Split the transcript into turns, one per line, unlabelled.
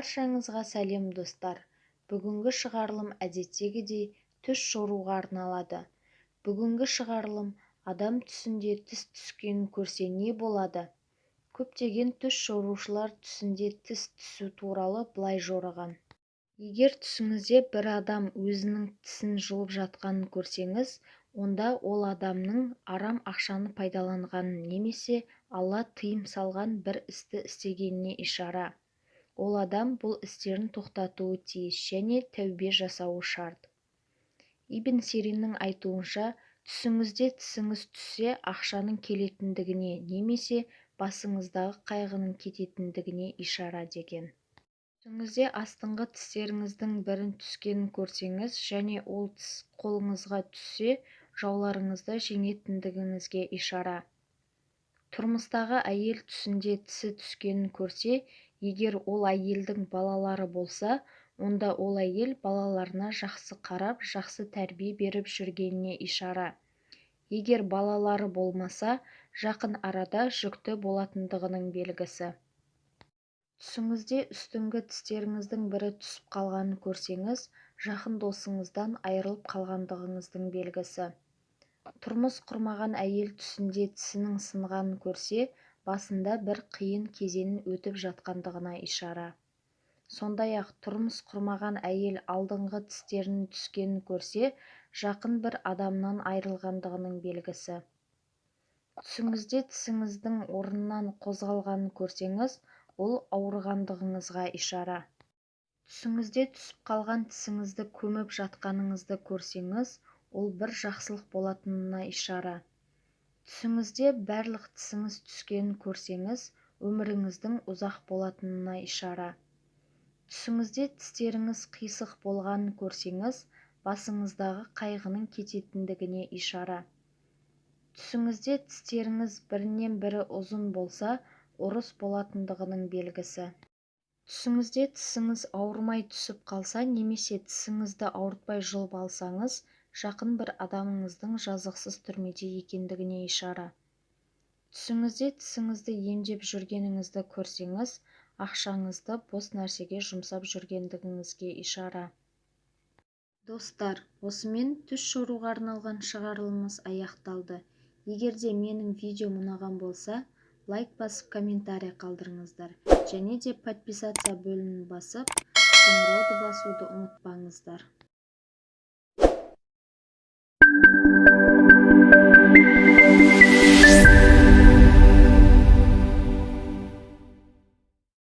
Баршаңызға сәлем достар. Бүгінгі шығарылым әдеттегідей түс жоруға арналады. Бүгінгі шығарылым адам түсінде тіс түскенін көрсе не болады? Көптеген түс жорушылар түсінде тіс түсу туралы былай жорыған. Егер түсіңізде бір адам өзінің тісін жұлып жатқанын көрсеңіз, онда ол адамның арам ақшаны пайдаланғанын немесе Алла тыйым салған бір істі істегеніне ишара. Ол адам бұл істерін тоқтатуы тиіс және тәубе жасауы шарт. Ибн Сириннің айтуынша, түсіңізде тісіңіз түссе ақшаның келетіндігіне немесе басыңыздағы қайғының кететіндігіне ишара деген. Түсіңізде астыңғы тістеріңіздің бірін түскенін көрсеңіз және ол тіс қолыңызға түссе, жауларыңызды жеңетіндігіңізге ишара. Тұрмыстағы әйел түсінде тісі түскенін көрсе, егер ол әйелдің балалары болса, онда ол әйел балаларына жақсы қарап, жақсы тәрбие беріп жүргеніне ишара. Егер балалары болмаса, жақын арада жүкті болатындығының белгісі. Түсіңізде үстіңгі тістеріңіздің бірі түсіп қалғанын көрсеңіз, жақын досыңыздан айырылып қалғандығыңыздың белгісі. Тұрмыс құрмаған әйел түсінде тісінің сынғанын көрсе, басында бір қиын кезеңін өтіп жатқандығына ишара. Сондай-ақ тұрмыс құрмаған әйел алдыңғы тістерінің түскенін көрсе, жақын бір адамнан айырылғандығының белгісі. Түсіңізде тісіңіздің орнынан қозғалғанын көрсеңіз, бұл ауырғандығыңызға ишара. Түсіңізде түсіп қалған тісіңізді көміп жатқаныңызды көрсеңіз, ол бір жақсылық болатынына ишара. Түсіңізде барлық тісіңіз түскенін көрсеңіз, өміріңіздің ұзақ болатынына ишара. Түсіңізде тістеріңіз қисық болғанын көрсеңіз, басыңыздағы қайғының кететіндігіне ишара. Түсіңізде тістеріңіз бірінен бірі ұзын болса, ұрыс болатындығының белгісі. Түсіңізде тісіңіз ауырмай түсіп қалса немесе тісіңізді ауыртпай жұлып алсаңыз, жақын бір адамыңыздың жазықсыз түрмеде екендігіне ишара. Түсіңізде тісіңізді емдеп жүргеніңізді көрсеңіз, ақшаңызды бос нәрсеге жұмсап жүргендігіңізге ишара. Достар, осымен түс жоруға арналған шығарылымымыз аяқталды. Егерде менің видеом ұнаған болса, лайк басып комментарий қалдырыңыздар. Және де подписация бөлімін басып, қоңырауды басуды ұмытпаңыздар.